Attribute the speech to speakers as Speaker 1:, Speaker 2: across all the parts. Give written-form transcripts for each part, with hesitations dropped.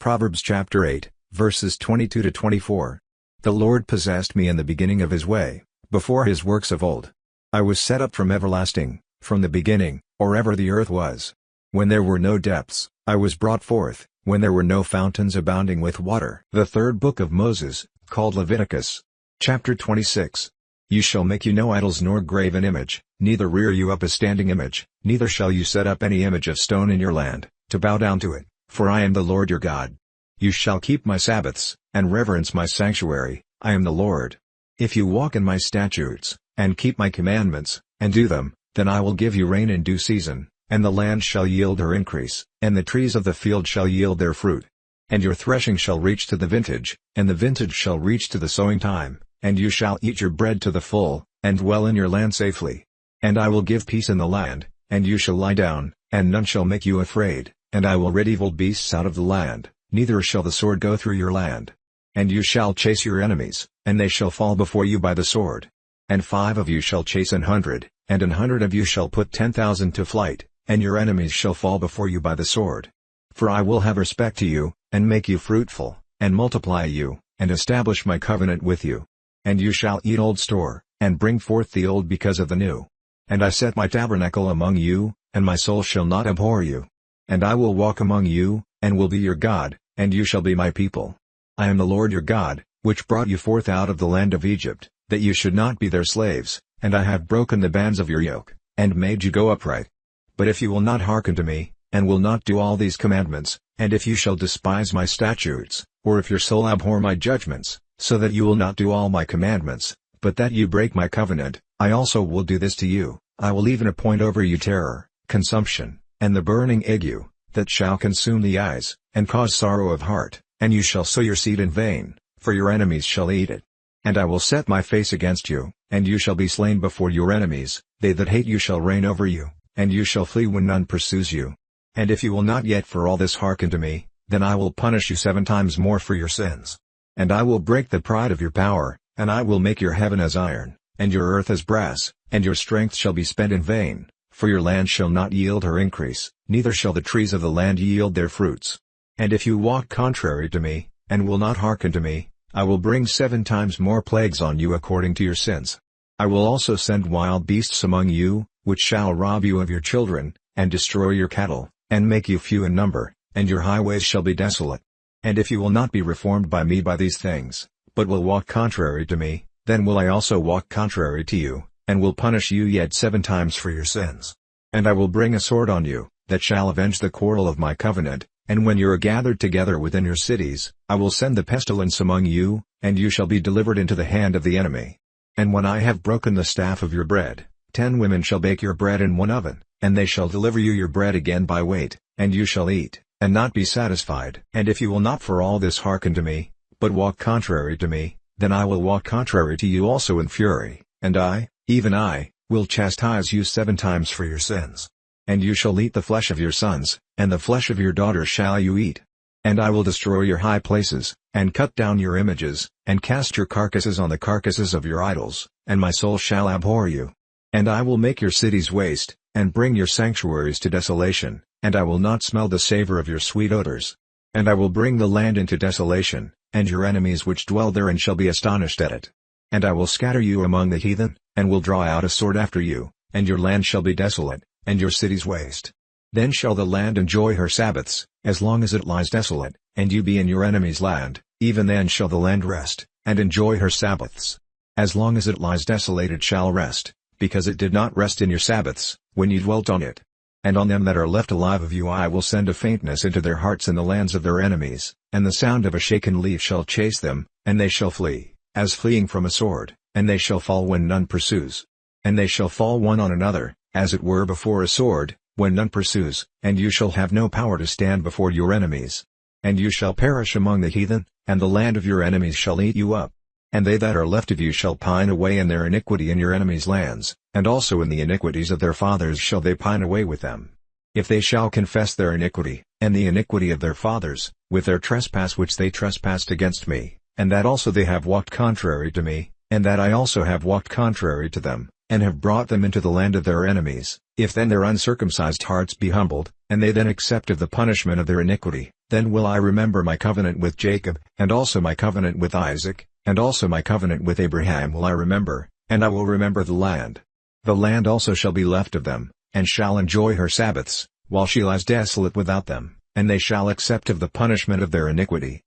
Speaker 1: Proverbs chapter 8, verses 22 to 24. The Lord possessed me in the beginning of his way, before his works of old. I was set up from everlasting, from the beginning, or ever the earth was. When there were no depths, I was brought forth, when there were no fountains abounding with water. The third book of Moses, called Leviticus. Chapter 26. You shall make you no idols nor graven image, neither rear you up a standing image, neither shall you set up any image of stone in your land, to bow down to it, for I am the Lord your God. You shall keep my Sabbaths, and reverence my sanctuary, I am the Lord. If you walk in my statutes, and keep my commandments, and do them, then I will give you rain in due season, and the land shall yield her increase, and the trees of the field shall yield their fruit. And your threshing shall reach to the vintage, and the vintage shall reach to the sowing time, and you shall eat your bread to the full, and dwell in your land safely. And I will give peace in the land, and you shall lie down, and none shall make you afraid, and I will rid evil beasts out of the land, neither shall the sword go through your land. And you shall chase your enemies, and they shall fall before you by the sword. And 5 of you shall chase 100, and 100 of you shall put 10,000 to flight, and your enemies shall fall before you by the sword. For I will have respect to you, and make you fruitful, and multiply you, and establish my covenant with you. And you shall eat old store, and bring forth the old because of the new. And I set my tabernacle among you, and my soul shall not abhor you. And I will walk among you, and will be your God, and you shall be my people. I am the Lord your God, which brought you forth out of the land of Egypt, that you should not be their slaves, and I have broken the bands of your yoke, and made you go upright. But if you will not hearken to me, and will not do all these commandments, and if you shall despise my statutes, or if your soul abhor my judgments, so that you will not do all my commandments, but that you break my covenant, I also will do this to you. I will even appoint over you terror, consumption, and the burning ague, that shall consume the eyes, and cause sorrow of heart, and you shall sow your seed in vain, for your enemies shall eat it. And I will set my face against you, and you shall be slain before your enemies, they that hate you shall reign over you, and you shall flee when none pursues you. And if you will not yet for all this hearken to me, then I will punish you 7 times more for your sins. And I will break the pride of your power, and I will make your heaven as iron, and your earth as brass, and your strength shall be spent in vain, for your land shall not yield her increase, neither shall the trees of the land yield their fruits. And if you walk contrary to me, and will not hearken to me, I will bring 7 times more plagues on you according to your sins. I will also send wild beasts among you, which shall rob you of your children, and destroy your cattle, and make you few in number, and your highways shall be desolate. And if you will not be reformed by me by these things, but will walk contrary to me, then will I also walk contrary to you, and will punish you yet 7 times for your sins. And I will bring a sword on you, that shall avenge the quarrel of my covenant, and when you are gathered together within your cities, I will send the pestilence among you, and you shall be delivered into the hand of the enemy. And when I have broken the staff of your bread, 10 women shall bake your bread in one oven, and they shall deliver you your bread again by weight, and you shall eat, and not be satisfied. And if you will not for all this hearken to me, but walk contrary to me, then I will walk contrary to you also in fury, and I, even I, will chastise you 7 times for your sins. And you shall eat the flesh of your sons, and the flesh of your daughters shall you eat. And I will destroy your high places, and cut down your images, and cast your carcasses on the carcasses of your idols, and my soul shall abhor you. And I will make your cities waste, and bring your sanctuaries to desolation, and I will not smell the savor of your sweet odors. And I will bring the land into desolation, and your enemies which dwell therein shall be astonished at it. And I will scatter you among the heathen, and will draw out a sword after you, and your land shall be desolate, and your cities waste. Then shall the land enjoy her Sabbaths, as long as it lies desolate, and you be in your enemy's land, even then shall the land rest, and enjoy her Sabbaths. As long as it lies desolate it shall rest, because it did not rest in your Sabbaths, when you dwelt on it. And on them that are left alive of you I will send a faintness into their hearts in the lands of their enemies, and the sound of a shaken leaf shall chase them, and they shall flee, as fleeing from a sword, and they shall fall when none pursues. And they shall fall one on another, as it were before a sword, when none pursues, and you shall have no power to stand before your enemies. And you shall perish among the heathen, and the land of your enemies shall eat you up. And they that are left of you shall pine away in their iniquity in your enemies' lands, and also in the iniquities of their fathers shall they pine away with them. If they shall confess their iniquity, and the iniquity of their fathers, with their trespass which they trespassed against me, and that also they have walked contrary to me, and that I also have walked contrary to them, and have brought them into the land of their enemies, If then their uncircumcised hearts be humbled, and they then accept of the punishment of their iniquity, then will I remember my covenant with Jacob, and also my covenant with Isaac, and also my covenant with Abraham will I remember, and I will remember the land. The land also shall be left of them, and shall enjoy her Sabbaths, while she lies desolate without them, and they shall accept of the punishment of their iniquity,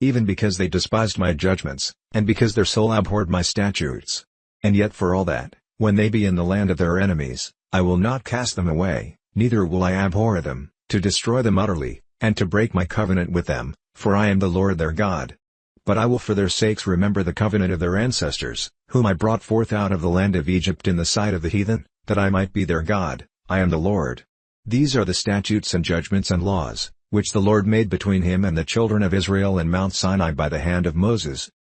Speaker 1: even because they despised my judgments, and because their soul abhorred my statutes. And yet for all that, when they be in the land of their enemies, I will not cast them away, neither will I abhor them, to destroy them utterly, and to break my covenant with them, for I am the Lord their God. But I will for their sakes remember the covenant of their ancestors, whom I brought forth out of the land of Egypt in the sight of the heathen, that I might be their God. I am the Lord. These are the statutes and judgments and laws, which the Lord made between him and the children of Israel in Mount Sinai by the hand of Moses,